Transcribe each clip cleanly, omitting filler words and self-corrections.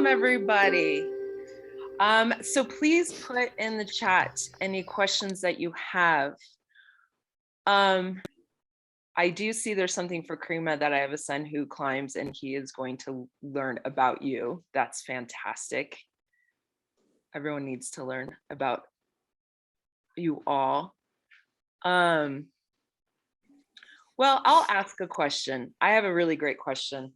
Welcome, everybody. So please put in the chat any questions that you have. I do see there's something for Kareemah, that I have a son who climbs and he is going to learn about you. That's fantastic. Everyone needs to learn about you all. Well, I'll ask a question. I have a really great question.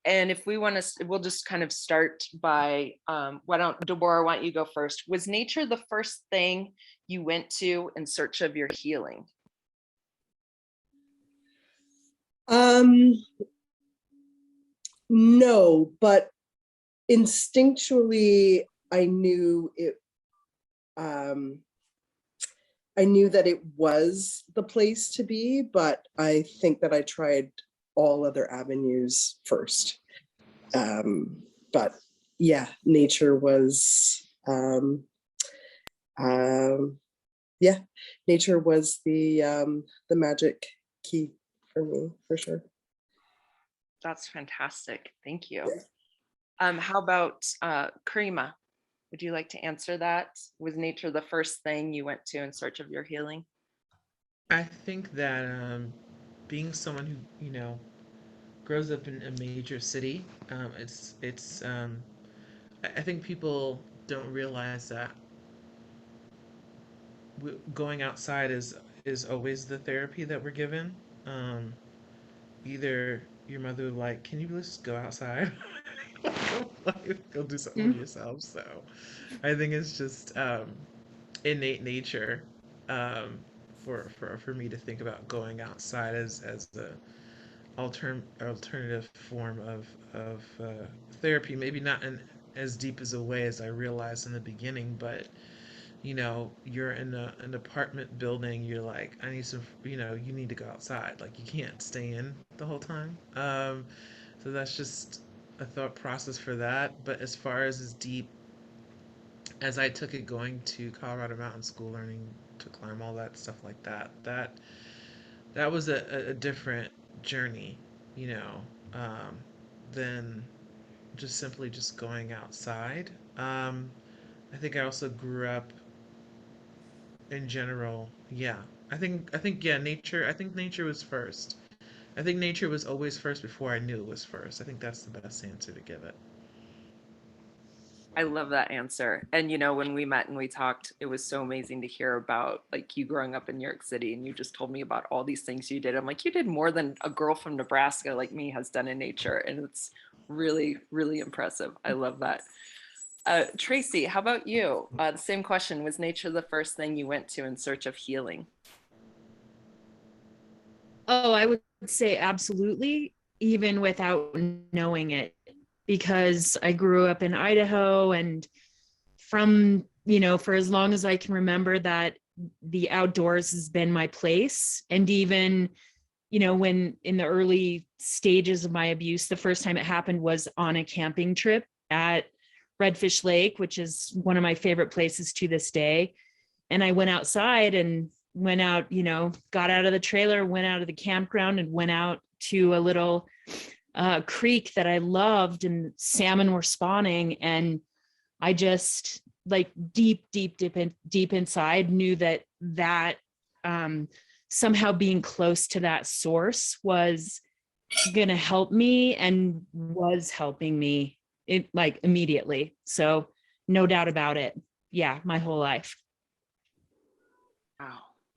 And if we want to, we'll just kind of start by, Debora, why don't you go first? Was nature the first thing you went to in search of your healing? No, but instinctually, I knew it. I knew that it was the place to be, but I think that I tried all other avenues first. But yeah, nature was, nature was the magic key for me, for sure. That's fantastic. Thank you. How about Kareemah? Would you like to answer that? Was nature the first thing you went to in search of your healing? I think that being someone who, grows up in a major city, I think people don't realize that going outside is always the therapy that we're given. Either your mother would like, can you just go outside? Go do something with yourself. So I think it's just innate nature for me to think about going outside as the alternative form of therapy. Maybe not in as deep as a way as I realized in the beginning, but you're in an apartment building, you're like, I need some, you need to go outside. Like, you can't stay in the whole time. So that's just a thought process for that. But as far as deep as I took it going to Colorado Mountain School, learning to climb, all that stuff like that was a different journey, than just simply just going outside. I think I also grew up in general. Yeah. Nature, I think nature was first. I think nature was always first before I knew it was first. I think that's the best answer to give it. I love that answer. And when we met and we talked, it was so amazing to hear about like you growing up in New York City, and you just told me about all these things you did. I'm like, you did more than a girl from Nebraska like me has done in nature. And it's really, really impressive. I love that. Tracy, how about you? The same question. Was nature the first thing you went to in search of healing? Oh, I would say absolutely, even without knowing it, because I grew up in Idaho, and from, for as long as I can remember, that the outdoors has been my place. And even, when in the early stages of my abuse, the first time it happened was on a camping trip at Redfish Lake, which is one of my favorite places to this day. And I went outside and went out, got out of the trailer, went out of the campground, and went out to a little creek that I loved, and salmon were spawning. And I just like deep inside knew that somehow being close to that source was going to help me, and was helping me immediately. So no doubt about it. Yeah. My whole life.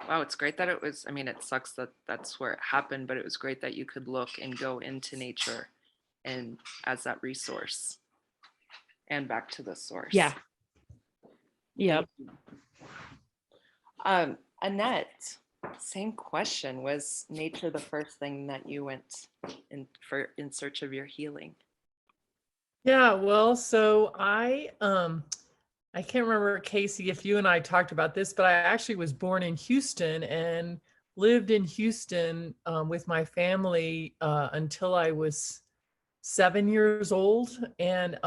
Wow, it's great that it was, it sucks that that's where it happened, but it was great that you could look and go into nature and as that resource and back to the source. Yeah. Yep. Annette, same question. Was nature the first thing that you went in search of your healing? Yeah, well, so I can't remember, Casey, if you and I talked about this, but I actually was born in Houston and lived in Houston with my family until I was 7 years old. And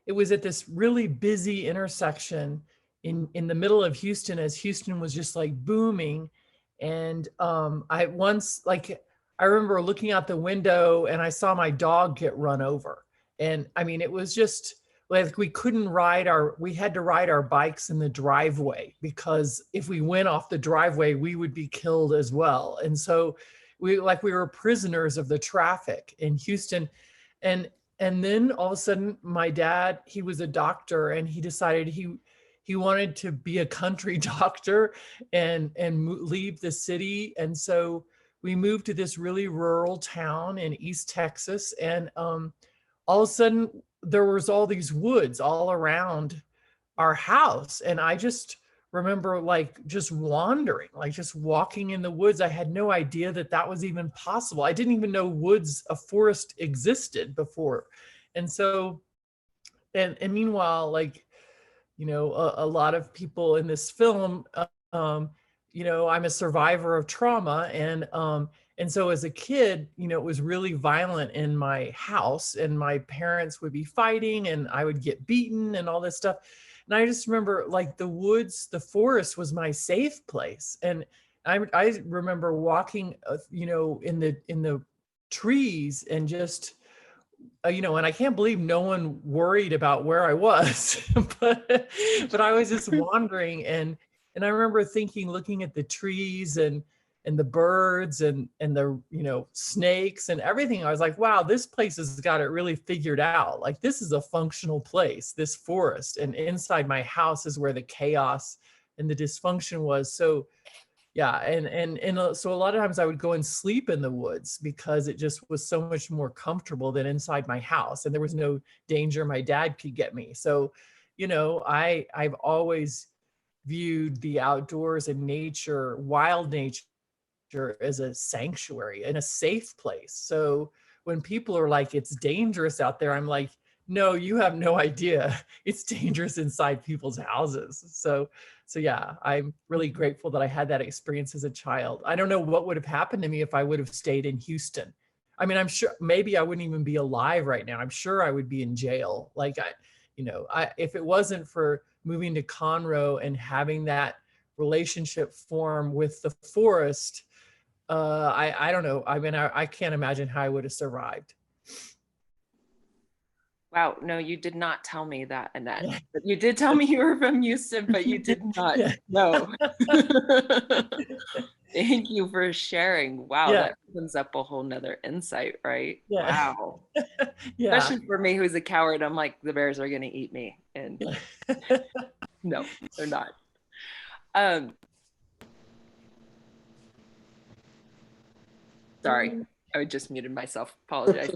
it was at this really busy intersection in the middle of Houston, as Houston was just like booming. And I remember looking out the window and I saw my dog get run over. And I mean, it was just like we had to ride our bikes in the driveway, because if we went off the driveway, we would be killed as well. And so we were prisoners of the traffic in Houston. And then all of a sudden, my dad, he was a doctor, and he decided he wanted to be a country doctor and leave the city. And so we moved to this really rural town in East Texas. And all of a sudden, there was all these woods all around our house. And I just remember like just wandering, like just walking in the woods. I had no idea that that was even possible. I didn't even know a forest existed before. And so, and meanwhile, like, you know, a lot of people in this film, you know, I'm a survivor of trauma. And so as a kid, you know, it was really violent in my house, and my parents would be fighting, and I would get beaten and all this stuff. And I just remember like the woods, the forest was my safe place. And I remember walking, you know, in the trees, and just, you know, and I can't believe no one worried about where I was, but I was just wandering. And I remember thinking, looking at the trees and the birds and the, you know, snakes and everything. I was like, wow, this place has got it really figured out. Like, this is a functional place, this forest. And inside my house is where the chaos and the dysfunction was. So yeah, and so a lot of times I would go and sleep in the woods, because it just was so much more comfortable than inside my house, and there was no danger my dad could get me. So, you know, I've always viewed the outdoors and nature, wild nature, as a sanctuary and a safe place. So when people are like, it's dangerous out there, I'm like, no, you have no idea. It's dangerous inside people's houses. So yeah, I'm really grateful that I had that experience as a child. I don't know what would have happened to me if I would have stayed in Houston. I mean, I'm sure maybe I wouldn't even be alive right now. I'm sure I would be in jail. Like, if it wasn't for moving to Conroe and having that relationship form with the forest, I don't know. I mean, I can't imagine how I would have survived. Wow, no, you did not tell me that, Annette. But you did tell me you were from Houston, but you did not know. Thank you for sharing. Wow, that opens up a whole nother insight, right? Yeah. Wow. Yeah. Especially for me, who's a coward. I'm like, the bears are gonna eat me. And no, they're not. Sorry, I just muted myself. Apologize.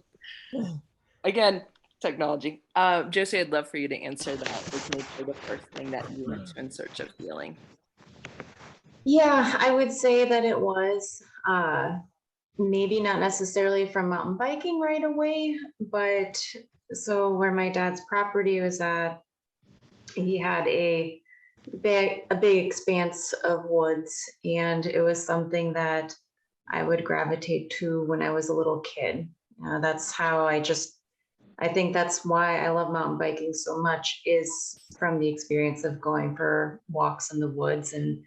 Again, technology. Josie, I'd love for you to answer that. Was nature the first thing that you went to in search of healing? Yeah, I would say that it was. Maybe not necessarily from mountain biking right away, but so where my dad's property was at, he had a big expanse of woods, and it was something that I would gravitate to when I was a little kid. That's how I think that's why I love mountain biking so much, is from the experience of going for walks in the woods and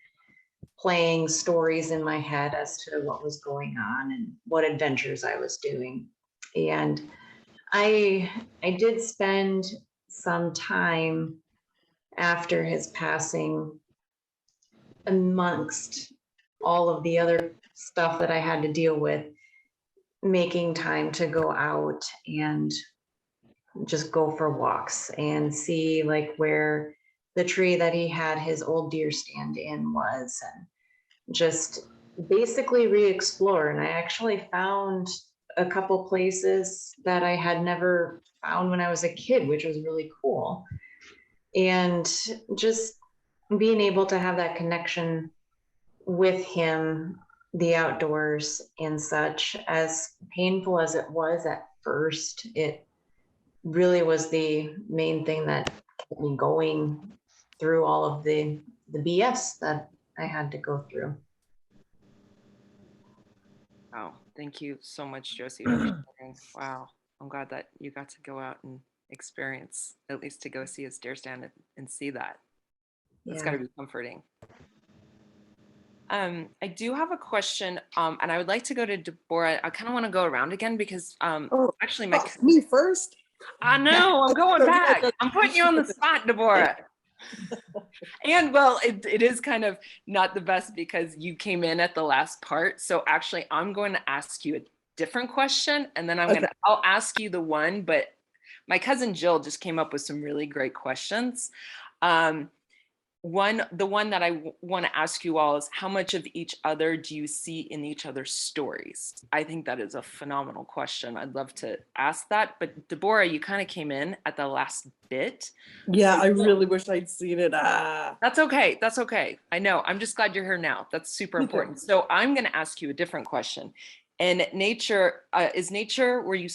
playing stories in my head as to what was going on and what adventures I was doing. And I did spend some time after his passing, amongst all of the other stuff that I had to deal with, making time to go out and just go for walks and see like where the tree that he had his old deer stand in was, and just basically re-explore. And I actually found a couple places that I had never found when I was a kid, which was really cool. And just being able to have that connection with him, the outdoors and such, as painful as it was at first, it really was the main thing that kept me going through all of the BS that I had to go through. Wow, thank you so much, Josie, for sharing. Wow, I'm glad that you got to go out and experience, at least to go see his deer stand and see that. That's got to be comforting. I do have a question, and I would like to go to Debora. I kind of want to go around again because actually me first. I know, I'm going back. I'm putting you on the spot, Debora. And well, it is kind of not the best because you came in at the last part. So actually, I'm going to ask you a different question, and then I'll ask you the one, but my cousin Jill just came up with some really great questions. The one that I want to ask you all is, how much of each other do you see in each other's stories? I think that is a phenomenal question. I'd love to ask that. But Debora, you kind of came in at the last bit. Yeah, So I really wish I'd seen it. That's okay. That's okay. I know. I'm just glad you're here now. That's super important. So I'm going to ask you a different question. And nature, is nature where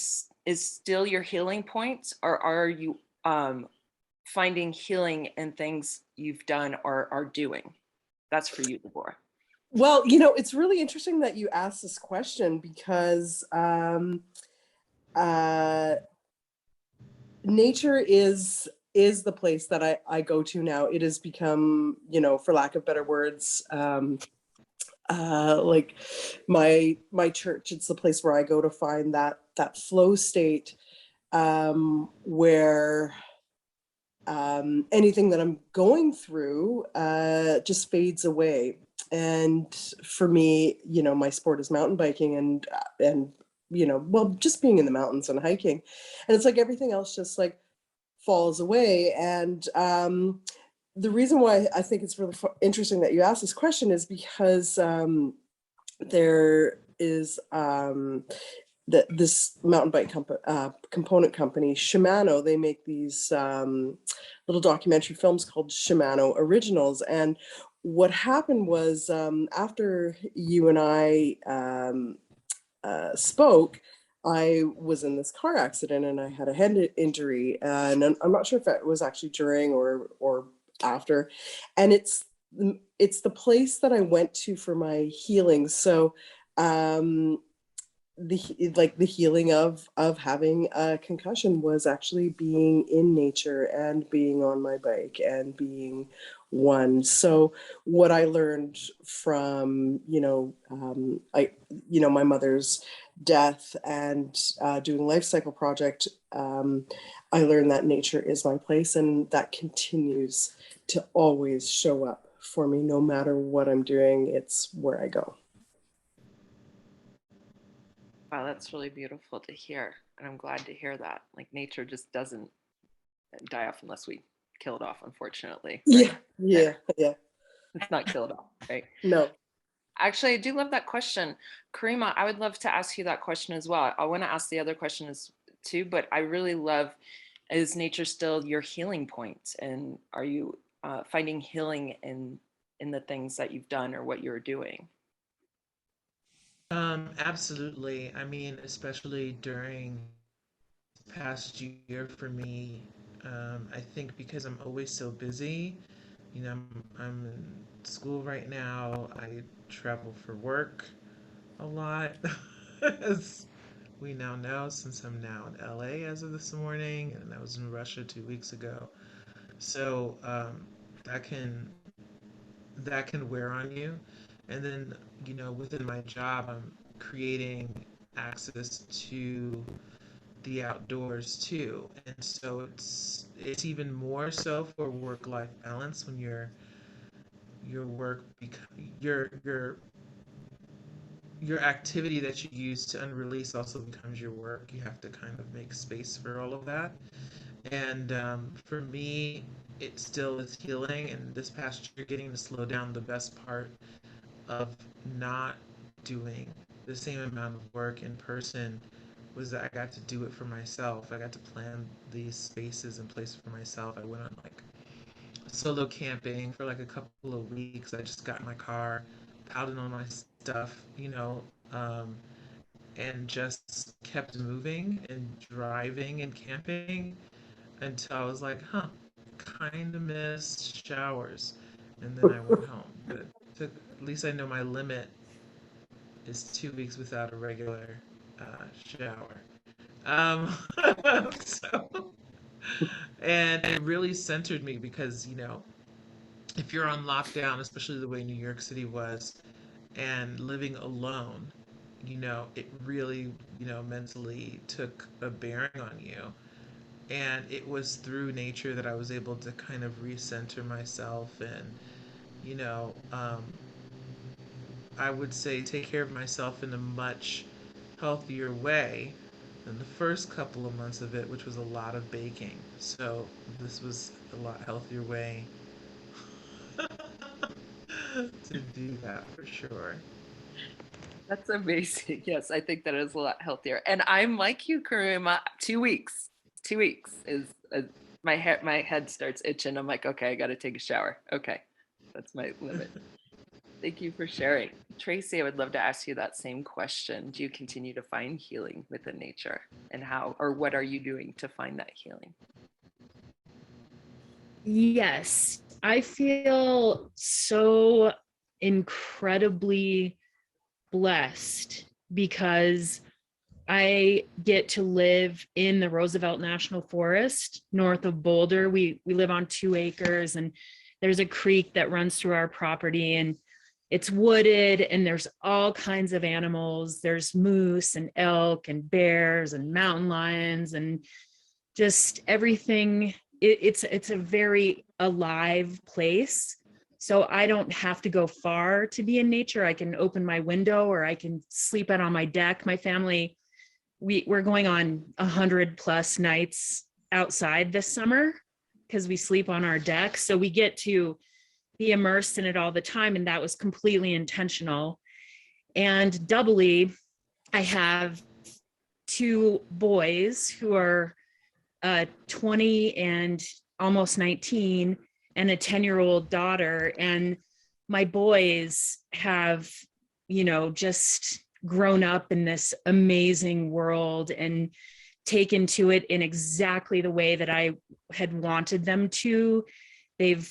is still your healing point, or are you finding healing in things you've done or are doing? That's for you, Debora. Well, it's really interesting that you asked this question because nature is the place that I go to now. It has become, for lack of better words, like my church. It's the place where I go to find that flow state, where anything that I'm going through just fades away. And for me, my sport is mountain biking, and well, just being in the mountains and hiking, and it's like everything else just like falls away. And the reason why I think it's really interesting that you asked this question is because there is this mountain bike component company, Shimano. They make these little documentary films called Shimano Originals. And what happened was, after you and I spoke, I was in this car accident and I had a head injury, and I'm not sure if it was actually during or after. And it's the place that I went to for my healing. So the healing of having a concussion was actually being in nature and being on my bike and being one. So what I learned from my mother's death and doing life cycle project, I learned that nature is my place, and that continues to always show up for me no matter what I'm doing. It's where I go. Wow, that's really beautiful to hear. And I'm glad to hear that. Like, nature just doesn't die off unless we kill it off, unfortunately. Right? Yeah. It's not killed off, right? No. Actually, I do love that question. Kareemah, I would love to ask you that question as well. I want to ask the other question too, but I really love, is nature still your healing point? And are you finding healing in the things that you've done or what you're doing? Absolutely. I mean, especially during the past year for me, I think because I'm always so busy, I'm in school right now. I travel for work a lot, as we now know, since I'm now in LA as of this morning, and I was in Russia 2 weeks ago. So that can wear on you. And then, within my job, I'm creating access to the outdoors too. And so it's even more so for work-life balance when your work your activity that you use to unrelease also becomes your work. You have to kind of make space for all of that. And for me, it still is healing. And this past year, getting to slow down, the best part of not doing the same amount of work in person was that I got to do it for myself. I got to plan these spaces and places for myself. I went on like solo camping for like a couple of weeks. I just got in my car, piled in all my stuff, um, and just kept moving and driving and camping until I was like, huh, kind of miss showers. And then I went home. But at least I know my limit is 2 weeks without a regular shower. Um, so, and it really centered me because, if you're on lockdown, especially the way New York City was, and living alone, it really, mentally took a bearing on you. And it was through nature that I was able to kind of recenter myself and, you know, I would say take care of myself in a much healthier way than the first couple of months of it, which was a lot of baking. So this was a lot healthier way to do that for sure. That's amazing. Yes, I think that is a lot healthier. And I'm like you, Karima. 2 weeks. 2 weeks is my head starts itching. I'm like, okay, I got to take a shower. Okay, that's my limit. Thank you for sharing, Tracy. I would love to ask you that same question. Do you continue to find healing within nature, and how, or what are you doing to find that healing? Yes, I feel so incredibly blessed because I get to live in the Roosevelt National Forest north of Boulder. We live on 2 acres, and there's a creek that runs through our property, and it's wooded, and there's all kinds of animals. There's moose and elk and bears and mountain lions and just everything. It's a very alive place. So I don't have to go far to be in nature. I can open my window or I can sleep out on my deck. My family, we're going on 100+ nights outside this summer because we sleep on our deck. So we get to be immersed in it all the time. And that was completely intentional. And doubly, I have 2 boys who are 20 and almost 19, and a 10-year-old daughter. And my boys have, just grown up in this amazing world and taken to it in exactly the way that I had wanted them to. They've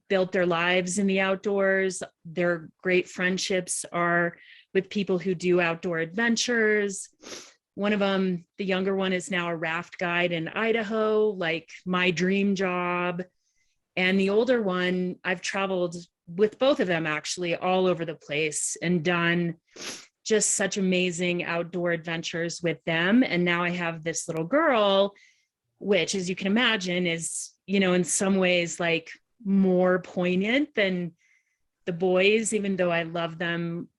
built their lives in the outdoors. Their great friendships are with people who do outdoor adventures. One of them, the younger one, is now a raft guide in Idaho, like my dream job. And the older one, I've traveled with both of them actually all over the place and done just such amazing outdoor adventures with them. And now I have this little girl, which, as you can imagine, is, in some ways like more poignant than the boys, even though I love them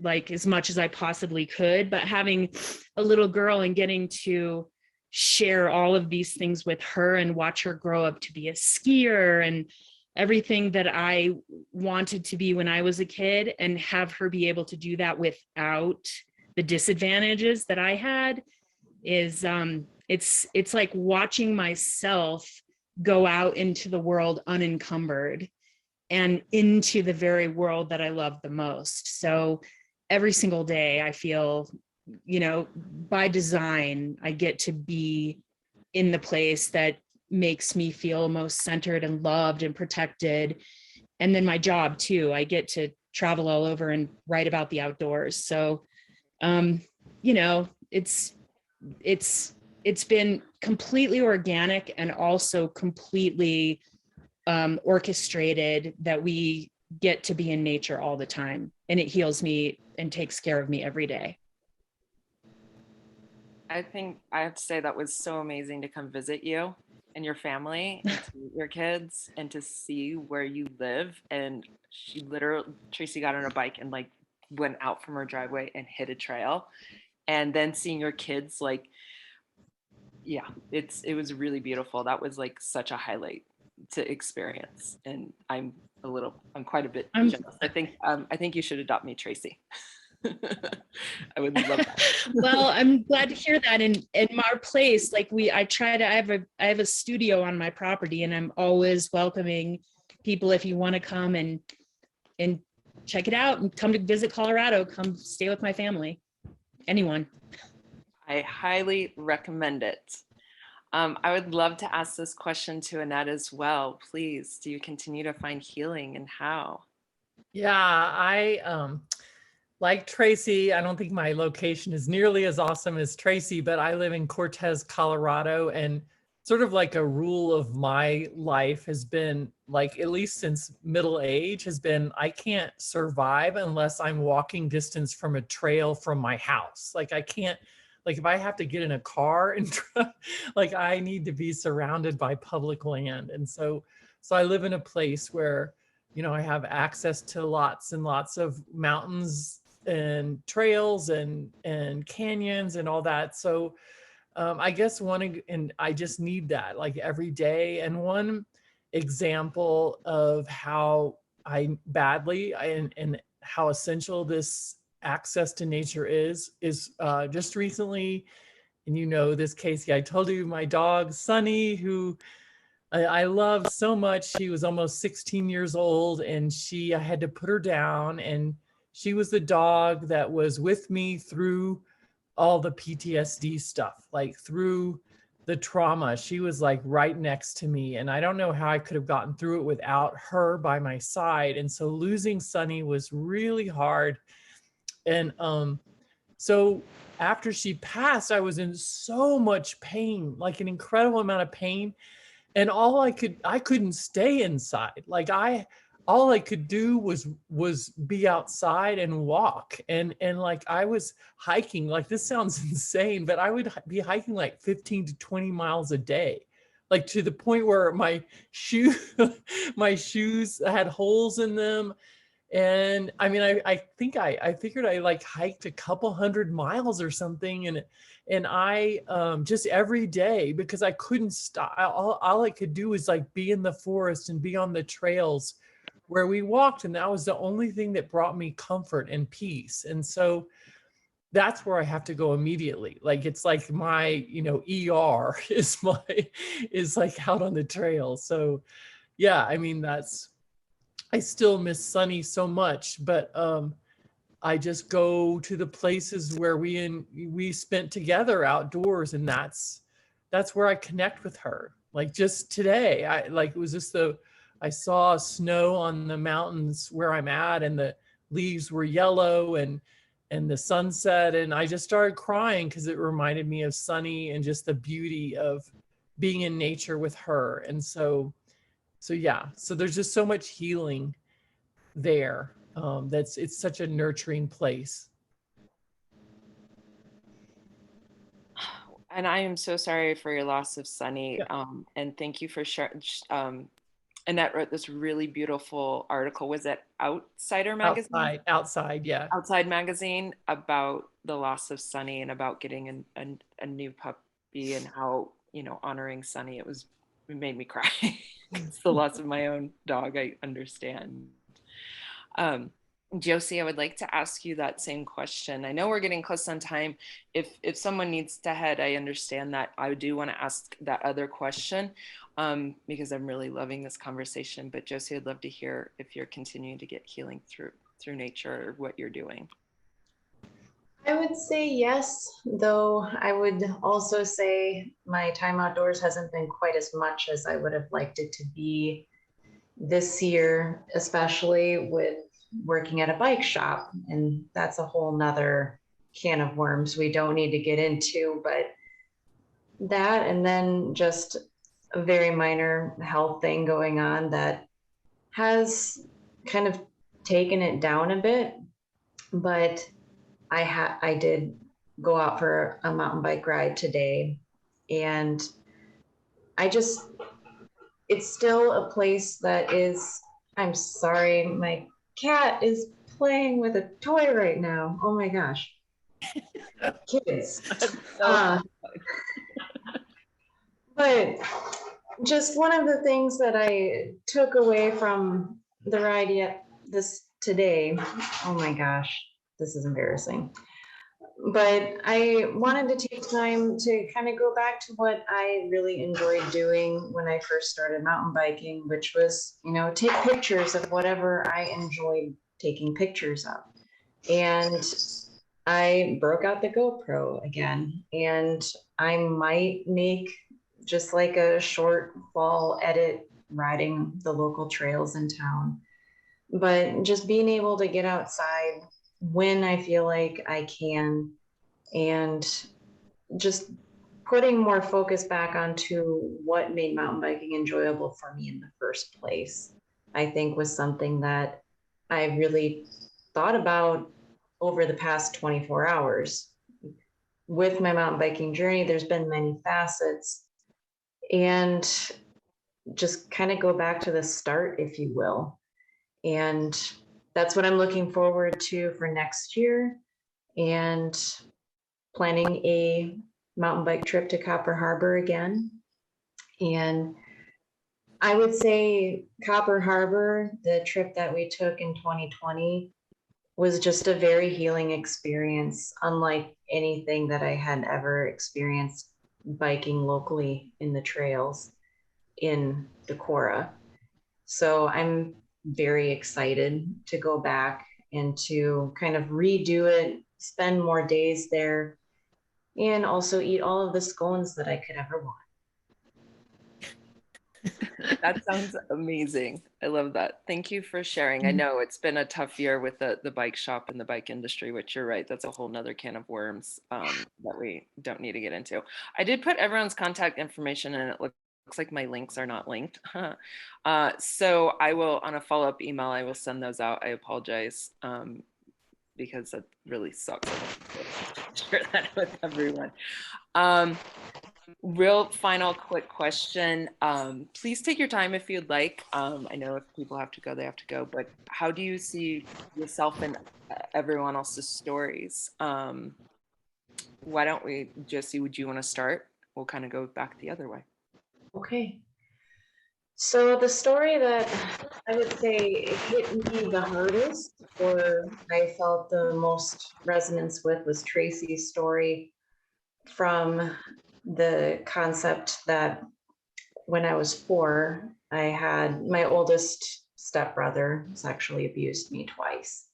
like as much as I possibly could. But having a little girl and getting to share all of these things with her and watch her grow up to be a skier and everything that I wanted to be when I was a kid, and have her be able to do that without the disadvantages that I had is it's like watching myself go out into the world unencumbered and into the very world that I love the most. So every single day I feel, by design, I get to be in the place that makes me feel most centered and loved and protected. And then my job too, I get to travel all over and write about the outdoors. So, it's been completely organic and also completely orchestrated that we get to be in nature all the time, and it heals me and takes care of me every day. I think I have to say that was so amazing to come visit you and your family and to meet your kids and to see where you live. And Tracy got on a bike and like went out from her driveway and hit a trail. And then seeing your kids, like, yeah, it was really beautiful. That was like such a highlight to experience. And I'm quite a bit jealous. I think you should adopt me, Tracy. I would love that. Well, I'm glad to hear that. In our place, like I have a studio on my property, and I'm always welcoming people if you want to come and check it out and come to visit Colorado, come stay with my family. Anyone. I highly recommend it. I would love to ask this question to Annette as well. Please, do you continue to find healing, and how? Yeah, I like Tracy, I don't think my location is nearly as awesome as Tracy, but I live in Cortez, Colorado, and sort of like a rule of my life has been, like, at least since middle age, has been I can't survive unless I'm walking distance from a trail from my house. Like I can't like if I have to get in a car and like I need to be surrounded by public land. And so I live in a place where, you know, I have access to lots and lots of mountains and trails and canyons and all that. So I guess and I just need that like every day. And one example of how and how essential this access to nature is just recently, and you know this, Casey, I told you my dog Sunny, who I love so much. She was almost 16 years old, and I had to put her down, and she was the dog that was with me through all the PTSD stuff, like through the trauma. She was like right next to me, and I don't know how I could have gotten through it without her by my side. And so losing Sunny was really hard. And so after she passed, I was in so much pain, like an incredible amount of pain. And I couldn't stay inside. Like all I could do was be outside and walk. And like I was hiking, like this sounds insane, but I would be hiking like 15 to 20 miles a day, like to the point where my shoes had holes in them. And I mean, I think I figured I like hiked a couple hundred miles or something. And I just every day, because I couldn't stop. All I could do was like be in the forest and be on the trails where we walked. And that was the only thing that brought me comfort and peace. And so that's where I have to go immediately. Like, it's like my, you know, ER is like out on the trail. So yeah, I mean, I still miss Sunny so much, but I just go to the places where we spent together outdoors, and that's where I connect with her. Like just today, I saw snow on the mountains where I'm at, and the leaves were yellow and the sunset, and I just started crying because it reminded me of Sunny and just the beauty of being in nature with her. And so yeah, so there's just so much healing there. It's such a nurturing place. And I am so sorry for your loss of Sunny. Yeah. And thank you for sharing. Annette wrote this really beautiful article. Was it Outsider magazine? Outside, yeah. Outside magazine, about the loss of Sunny and about getting a new puppy, and how, you know, honoring Sunny. It made me cry. It's the loss of my own dog. I understand. Josie, I would like to ask you that same question. I know we're getting close on time. If someone needs to head, I understand that. I do want to ask that other question because I'm really loving this conversation. But Josie, I'd love to hear if you're continuing to get healing through nature, or what you're doing. I would say yes, though I would also say my time outdoors hasn't been quite as much as I would have liked it to be this year, especially with working at a bike shop. And that's a whole nother can of worms we don't need to get into, but that, and then just a very minor health thing going on that has kind of taken it down a bit. But I did go out for a mountain bike ride today, and it's still a place that is, I'm sorry, my cat is playing with a toy right now. Oh my gosh. Kids. But just one of the things that I took away from the ride today, oh my gosh, this is embarrassing. But I wanted to take time to kind of go back to what I really enjoyed doing when I first started mountain biking, which was, you know, take pictures of whatever I enjoyed taking pictures of. And I broke out the GoPro again, and I might make just like a short fall edit riding the local trails in town. But just being able to get outside when I feel like I can, and just putting more focus back onto what made mountain biking enjoyable for me in the first place, I think was something that I really thought about over the past 24 hours. with my mountain biking journey, there's been many facets, and just kind of go back to the start, if you will. And that's what I'm looking forward to for next year, and planning a mountain bike trip to Copper Harbor again. And I would say Copper Harbor, the trip that we took in 2020, was just a very healing experience, unlike anything that I had ever experienced biking locally in the trails in Decorah. So I'm very excited to go back and to kind of redo it, spend more days there, and also eat all of the scones that I could ever want. That sounds amazing. I love that. Thank you for sharing. I know it's been a tough year with the bike shop and the bike industry, which you're right, that's a whole nother can of worms that we don't need to get into. I did put everyone's contact information, and it looks like my links are not linked. So I will, on a follow-up email, I will send those out. I apologize because that really sucks. I want to share that with everyone. Real final quick question. Please take your time if you'd like. I know if people have to go, they have to go, but how do you see yourself and everyone else's stories? Why don't we, Josie, would you want to start? We'll kind of go back the other way. Okay. So the story that I would say hit me the hardest, or I felt the most resonance with, was Tracy's story, from the concept that when I was 4, I had my oldest stepbrother sexually abused me twice.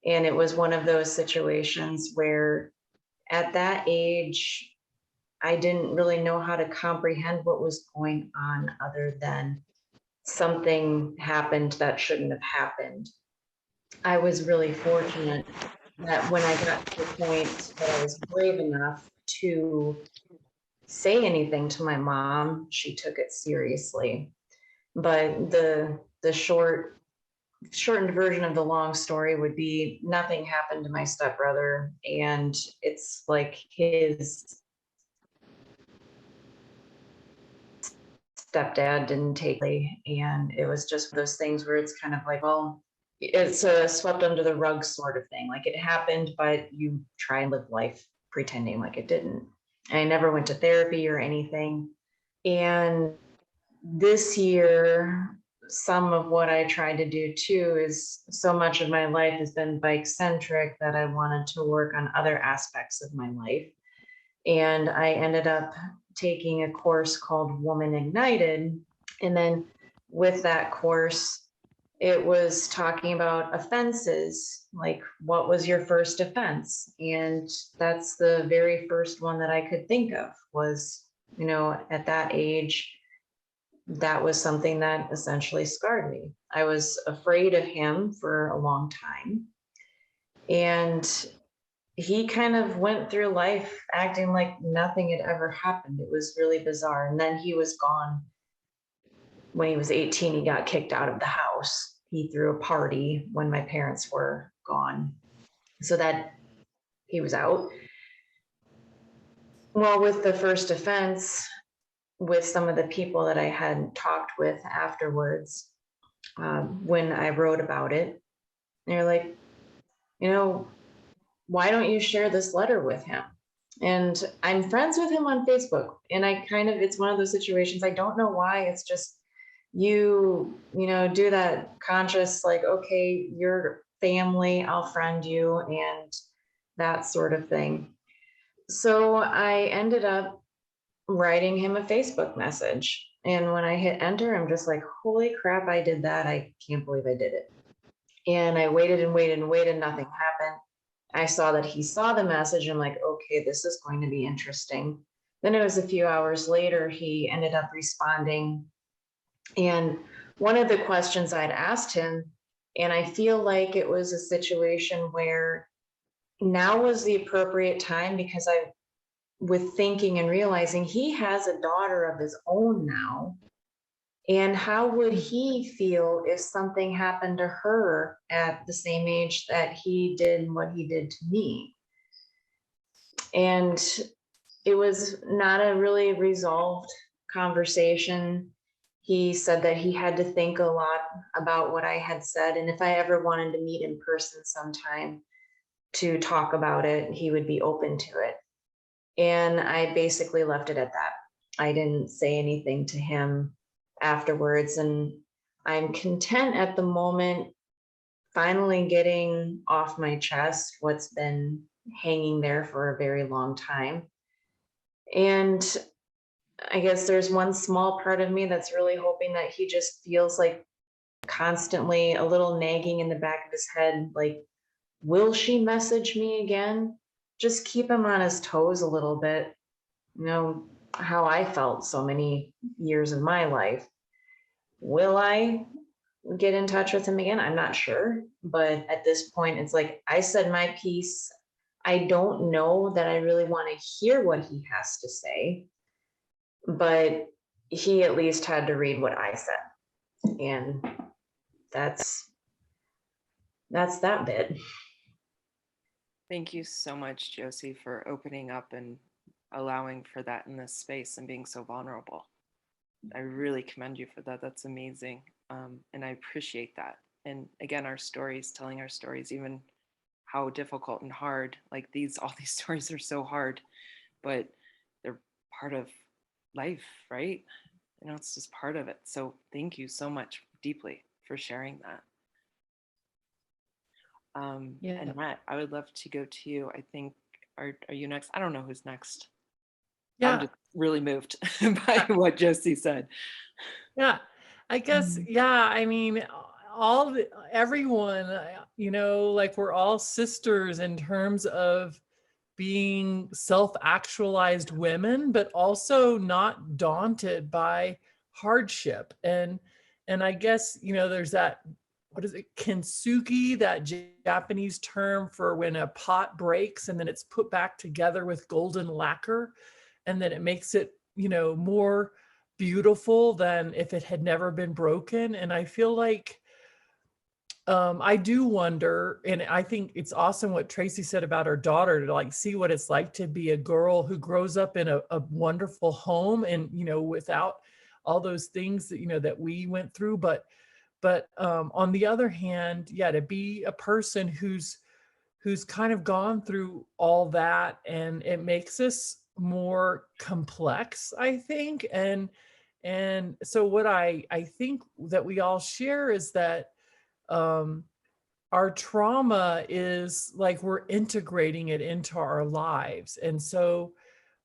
And it was one of those situations where at that age, I didn't really know how to comprehend what was going on, other than something happened that shouldn't have happened. I was really fortunate that when I got to the point that I was brave enough to say anything to my mom, she took it seriously. But the shortened version of the long story would be, nothing happened to my stepbrother, and it's like his stepdad didn't take me, and it was just those things where it's kind of like, well, it's a swept under the rug sort of thing. Like, it happened, but you try and live life pretending like it didn't. I never went to therapy or anything. And this year, some of what I tried to do too is, so much of my life has been bike centric that I wanted to work on other aspects of my life. And I ended up taking a course called Woman Ignited. And then with that course, it was talking about offenses, like, what was your first offense? And that's the very first one that I could think of was, at that age, that was something that essentially scarred me. I was afraid of him for a long time. And he kind of went through life acting like nothing had ever happened. It was really bizarre. And then he was gone. When he was 18, he got kicked out of the house. He threw a party when my parents were gone, so that he was out. Well, with the first offense, with some of the people that I had talked with afterwards, when I wrote about it, they're like, why don't you share this letter with him? And I'm friends with him on Facebook. And it's one of those situations, I don't know why, it's just, you do that conscious, like, okay, you're family, I'll friend you, and that sort of thing. So I ended up writing him a Facebook message. And when I hit enter, I'm just like, holy crap, I did that. I can't believe I did it. And I waited and waited and waited, nothing happened. I saw that he saw the message. I'm like, okay, this is going to be interesting. Then it was a few hours later, he ended up responding. And one of the questions I'd asked him, and I feel like it was a situation where now was the appropriate time, because with thinking and realizing he has a daughter of his own now. And how would he feel if something happened to her at the same age that he did and what he did to me? And it was not a really resolved conversation. He said that he had to think a lot about what I had said, and if I ever wanted to meet in person sometime to talk about it, he would be open to it. And I basically left it at that. I didn't say anything to him afterwards, and I'm content at the moment finally getting off my chest what's been hanging there for a very long time. And I guess there's one small part of me that's really hoping that he just feels like constantly a little nagging in the back of his head, like, will she message me again? Just keep him on his toes a little bit. You know, how I felt so many years of my life. Will I get in touch with him again? I'm not sure. But at this point, it's like, I said my piece. I don't know that I really want to hear what he has to say, but he at least had to read what I said. And that's that bit. Thank you so much, Josie, for opening up and allowing for that in this space and being so vulnerable. I really commend you for that. That's amazing. And I appreciate that. And again, our stories, telling our stories, even how difficult and hard, like all these stories are so hard, but they're part of life, right? You know, it's just part of it. So thank you so much deeply for sharing that. Yeah. Annette, I would love to go to you. I think, are you next? I don't know who's next. Yeah. I'm just really moved by what Josie said. Yeah, I guess, yeah, I mean, everyone, you know, like we're all sisters in terms of being self-actualized women, but also not daunted by hardship. And I guess, you know, there's that, what is it, kintsugi, that Japanese term for when a pot breaks and then it's put back together with golden lacquer, and then it makes it, you know, more beautiful than if it had never been broken. And I feel like I do wonder, and I think it's awesome what Tracy said about her daughter, to like see what it's like to be a girl who grows up in a wonderful home and, you know, without all those things that, you know, that we went through. But on the other hand, yeah, to be a person who's kind of gone through all that, and it makes us more complex, I think. And so what I think that we all share is that our trauma is like we're integrating it into our lives. And so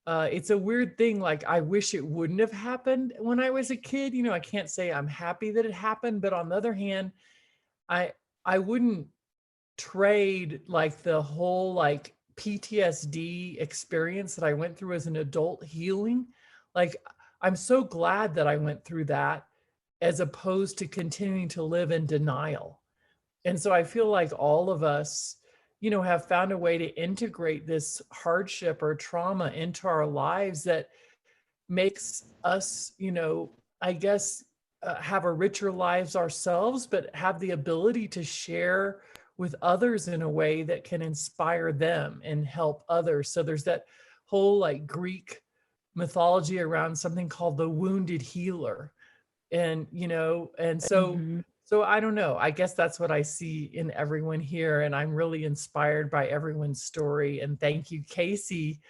it's a weird thing. Like, I wish it wouldn't have happened when I was a kid. You know, I can't say I'm happy that it happened, but on the other hand, I wouldn't trade like the whole like PTSD experience that I went through as an adult healing. Like, I'm so glad that I went through that, as opposed to continuing to live in denial. And so I feel like all of us, you know, have found a way to integrate this hardship or trauma into our lives that makes us, you know, I guess, have a richer lives ourselves, but have the ability to share with others in a way that can inspire them and help others. So there's that whole like Greek mythology around something called the wounded healer. And, you know, and so I don't know, I guess that's what I see in everyone here. And I'm really inspired by everyone's story. And thank you, Casey,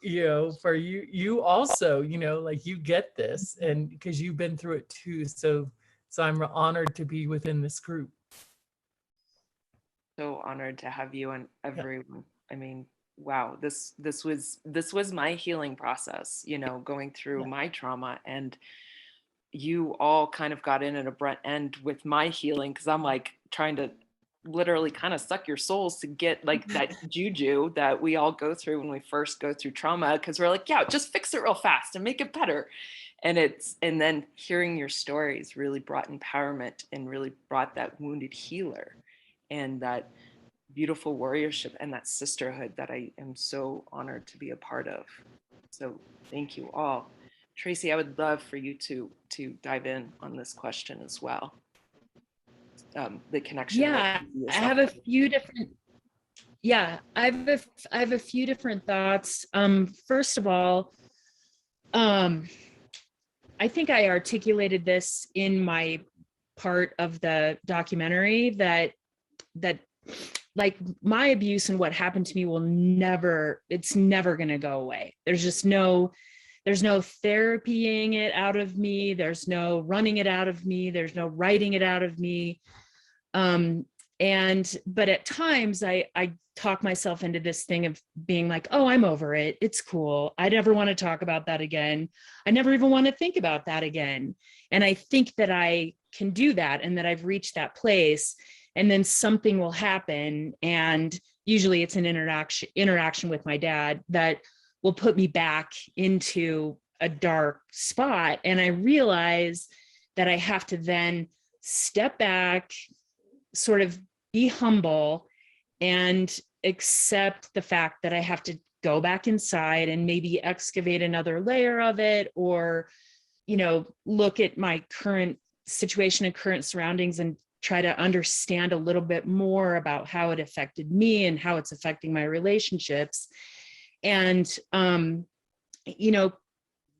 you know, for you also, you know, like you get this, and because you've been through it too. So I'm honored to be within this group. So honored to have you and everyone. I mean, wow, this was my healing process, you know, going through my trauma, and you all kind of got in at a brunt end with my healing, because I'm like trying to literally kind of suck your souls to get like that juju that we all go through when we first go through trauma, because we're like, yeah, just fix it real fast and make it better. And then hearing your stories really brought empowerment and really brought that wounded healer and that beautiful warriorship and that sisterhood that I am so honored to be a part of. So thank you all. Tracy, I would love for you to dive in on this question as well. The connection. Yeah, I have a few different Yeah, I have a few different thoughts. First of all, I think I articulated this in my part of the documentary that like my abuse and what happened to me it's never going to go away. There's no therapying it out of me. There's no running it out of me. There's no writing it out of me. But at times I talk myself into this thing of being like, oh, I'm over it. It's cool. I never want to talk about that again. I never even want to think about that again. And I think that I can do that and that I've reached that place, and then something will happen. And usually it's an interaction with my dad that will put me back into a dark spot. And I realize that I have to then step back, sort of be humble, and accept the fact that I have to go back inside and maybe excavate another layer of it, or, look at my current situation and current surroundings and try to understand a little bit more about how it affected me and how it's affecting my relationships. And,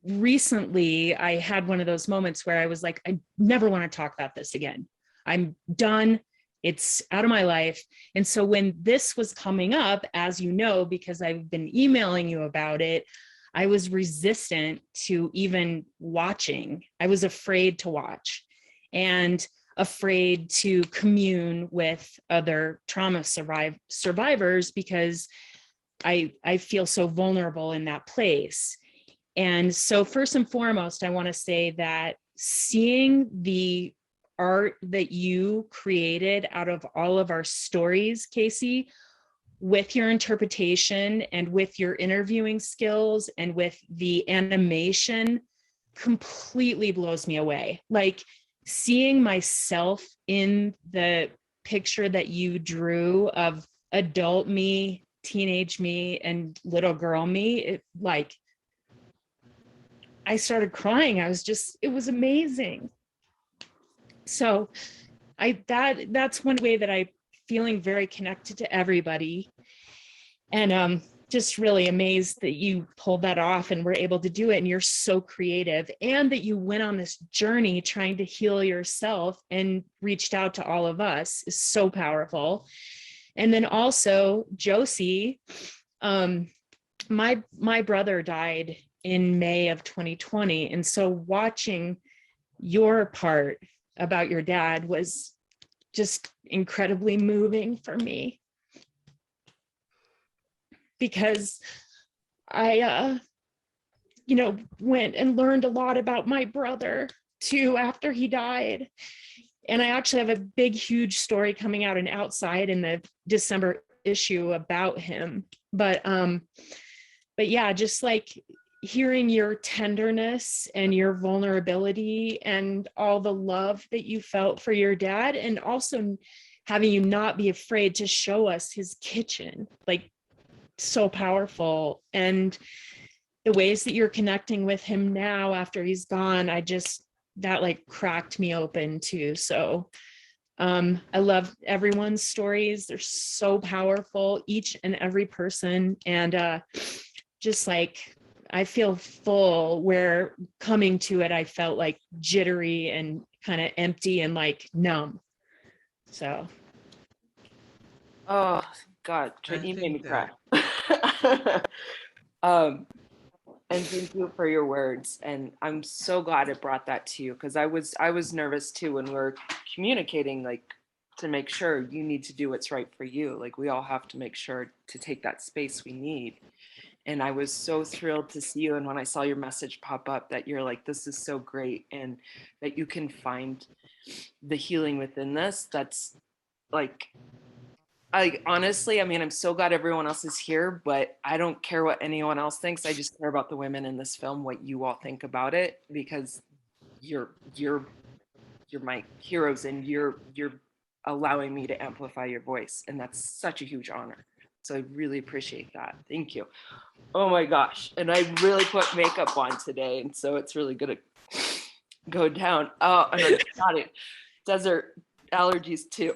recently I had one of those moments where I was like, I never want to talk about this again. I'm done. It's out of my life. And so when this was coming up, as you know, because I've been emailing you about it, I was resistant to even watching. I was afraid to watch and afraid to commune with other trauma survivors because I feel so vulnerable in that place. And so first and foremost, I want to say that seeing the art that you created out of all of our stories, Casey, with your interpretation and with your interviewing skills and with the animation, completely blows me away. Like seeing myself in the picture that you drew of adult me, teenage me, and little girl me, I started crying. It was amazing. So that's one way that I'm feeling very connected to everybody. And just really amazed that you pulled that off and were able to do it. And you're so creative, and that you went on this journey trying to heal yourself and reached out to all of us is so powerful. And then also Josie, my brother died in May of 2020. And so watching your part about your dad was just incredibly moving for me, because I, went and learned a lot about my brother too after he died. And I actually have a big, huge story coming out in Outside in the December issue about him. But yeah, just like hearing your tenderness and your vulnerability and all the love that you felt for your dad, and also having you not be afraid to show us his kitchen, like so powerful. And the ways that you're connecting with him now after he's gone, that like cracked me open too. So I love everyone's stories. They're so powerful, each and every person. And just like, I feel full, where coming to it, I felt like jittery and kind of empty and like numb. So. Oh God, you made me cry. And thank you for your words. And I'm so glad it brought that to you, because I was nervous too when we're communicating, like, to make sure you need to do what's right for you. Like, we all have to make sure to take that space we need. And I was so thrilled to see you. And when I saw your message pop up that you're like, this is so great, and that you can find the healing within this, that's like, honestly, I mean, I'm so glad everyone else is here, but I don't care what anyone else thinks. I just care about the women in this film, what you all think about it, because you're my heroes, and you're allowing me to amplify your voice. And that's such a huge honor. So I really appreciate that. Thank you. Oh my gosh. And I really put makeup on today, and so it's really gonna go down. Oh, and I got it. Desert allergies too,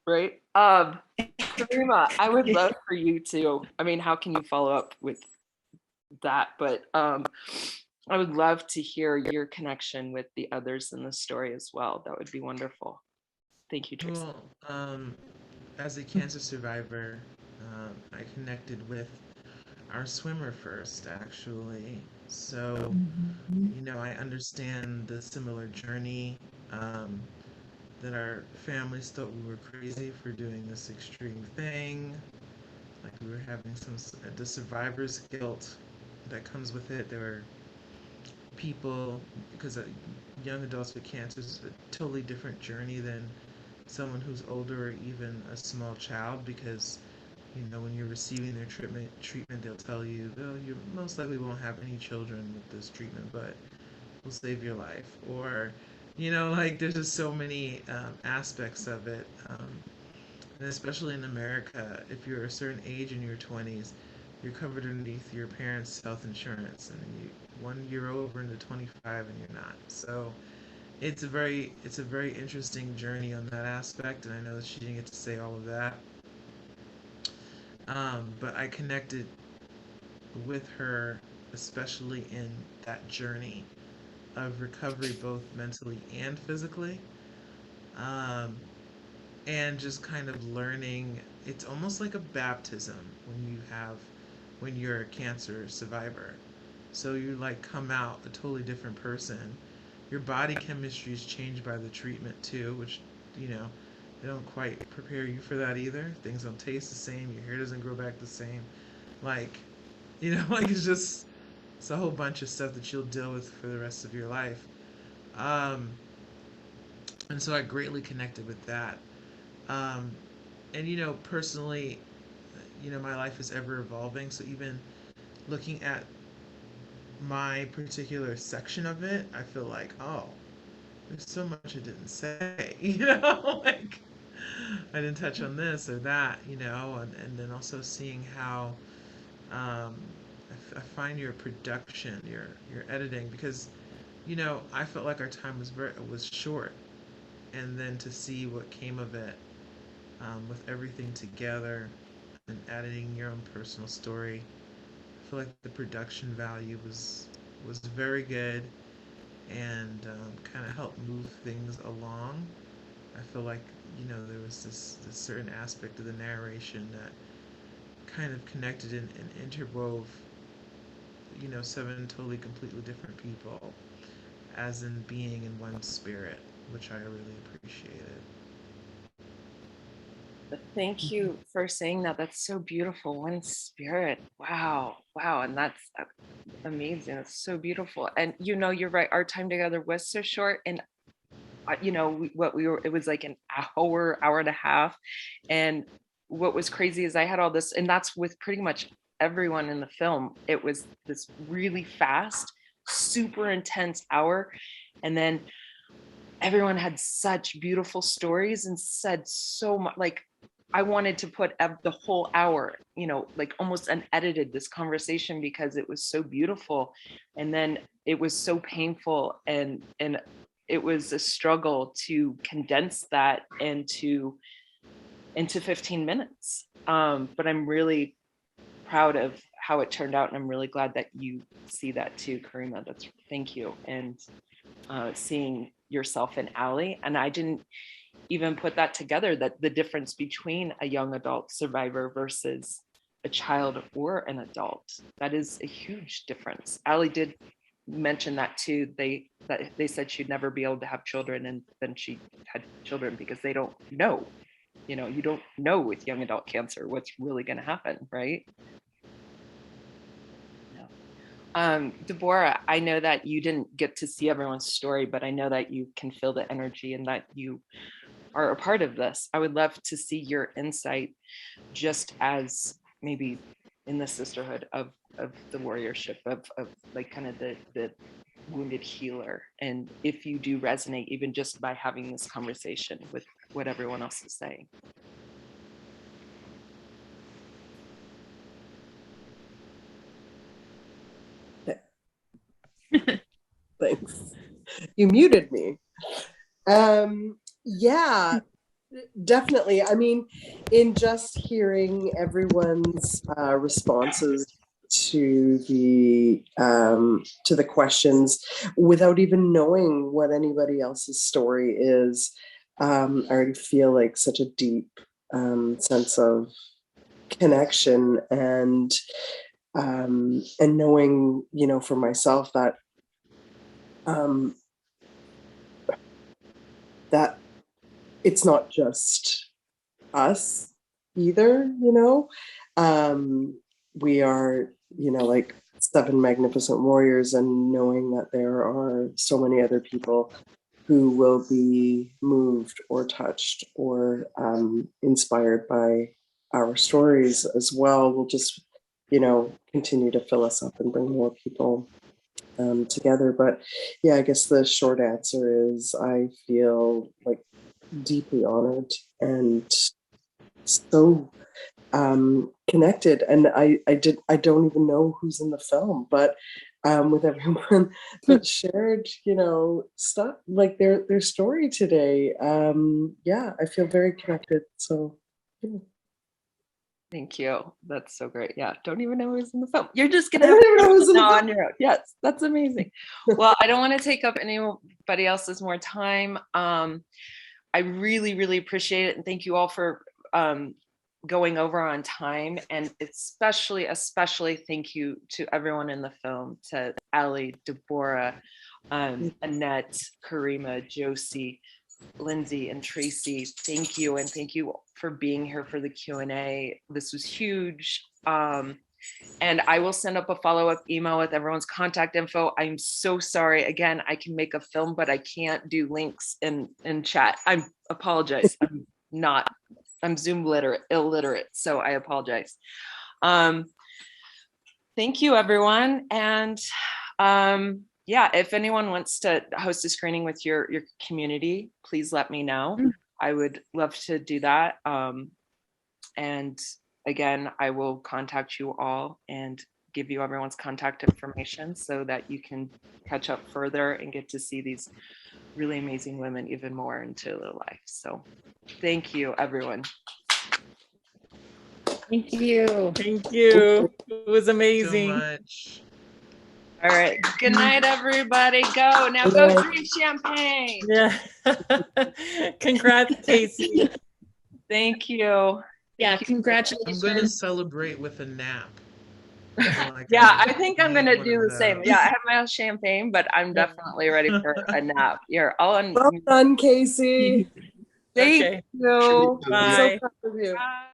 right? Kareemah, I would love for you to, I mean, how can you follow up with that? But I would love to hear your connection with the others in the story as well. That would be wonderful. Thank you, Tracy. Well, as a cancer survivor, I connected with our swimmer first, actually. So, you know, I understand the similar journey, that our families thought we were crazy for doing this extreme thing. Like we were having the survivor's guilt that comes with it. There were people, because young adults with cancer is a totally different journey than someone who's older or even a small child, because you know when you're receiving their treatment they'll tell you, oh, you most likely won't have any children with this treatment, but we'll save your life. Or you know, like there's just so many aspects of it, and especially in America, if you're a certain age in your 20s, you're covered underneath your parents' health insurance, and you 1 year over into 25 and you're not. So it's a very interesting journey on that aspect, and I know that she didn't get to say all of that. But I connected with her, especially in that journey of recovery, both mentally and physically. Um, and just kind of learning. It's almost like a baptism when you're a cancer survivor. So you like come out a totally different person. Your body chemistry is changed by the treatment too, which you know they don't quite prepare you for that either. Things don't taste the same. Your hair doesn't grow back the same. Like you know, like it's a whole bunch of stuff that you'll deal with for the rest of your life. Um, and so I greatly connected with that. Um, and you know, personally, you know, my life is ever evolving. So even looking at my particular section of it, I feel like, oh, there's so much I didn't say, you know, like I didn't touch on this or that, you know, and then also seeing how I find your production, your editing, because you know I felt like our time was short, and then to see what came of it, with everything together and editing your own personal story, I feel like the production value was very good, and kind of helped move things along. I feel like you know there was this certain aspect of the narration that kind of connected and interwove, you know, seven totally completely different people as in being in one spirit, which I really appreciated. Thank you for saying that. That's so beautiful. One spirit. Wow. Wow. And that's amazing. It's so beautiful. And you know, you're right. Our time together was so short. And you know, it was like an hour and a half. And what was crazy is I had all this, and that's with pretty much everyone in the film. It was this really fast, super intense hour. And then everyone had such beautiful stories and said so much. Like I wanted to put the whole hour, you know, like almost unedited this conversation because it was so beautiful. And then it was so painful, and it was a struggle to condense that into 15 minutes. But I'm really proud of how it turned out, and I'm really glad that you see that too, Kareemah. Thank you. And seeing yourself in Allie, and I didn't even put that together, that the difference between a young adult survivor versus a child or an adult, that is a huge difference. Allie did mention that too. They said she'd never be able to have children, and then she had children because they don't know. You know, you don't know with young adult cancer what's really going to happen, right? Debora, I know that you didn't get to see everyone's story, but I know that you can feel the energy and that you are a part of this. I would love to see your insight, just as maybe in the sisterhood of the warriorship of like kind of the wounded healer. And if you do resonate, even just by having this conversation with what everyone else is saying. Thanks. You muted me. Yeah. Definitely. I mean, in just hearing everyone's responses to the questions without even knowing what anybody else's story is, I already feel like such a deep sense of connection and knowing, you know, for myself that that it's not just us either, you know. We are, you know, like 7 magnificent warriors, and knowing that there are so many other people who will be moved or touched or inspired by our stories as well will just, you know, continue to fill us up and bring more people together. But yeah, I guess the short answer is I feel like deeply honored and so connected. And I don't even know who's in the film, but with everyone that shared, you know, stuff like their story today, yeah, I feel very connected. So yeah. Thank you. That's so great. Yeah. Don't even know who's in the film. You're just I gonna have don't even know who's to in the know film. on your own. Yes, that's amazing. Well, I don't want to take up anybody else's more time. I really, really appreciate it. And thank you all for going over on time. And especially thank you to everyone in the film, to Allie, Debora, Annette, Kareemah, Josie, Lindsay, and Tracy. Thank you. And thank you for being here for the Q&A. This was huge. And I will send up a follow-up email with everyone's contact info. I'm so sorry. Again, I can make a film, but I can't do links in chat. I apologize. I'm Zoom illiterate, so I apologize. Thank you, everyone. And yeah, if anyone wants to host a screening with your community, please let me know. I would love to do that. And again, I will contact you all and give you everyone's contact information so that you can catch up further and get to see these really amazing women even more into their life. So thank you, everyone. Thank you. Thank you. It was So amazing. much. All right. Good night, everybody. Go. Now go drink champagne. Yeah. Congrats, Casey. Thank you. Yeah, Thank you. congratulations. I'm gonna celebrate with a nap. Like Yeah, I think I'm gonna need one do of the same. those. Yeah, I have my champagne, but I'm definitely ready for a nap. Here, Well done, Casey. Thank Okay. you. I'm so Bye. proud of you. Bye.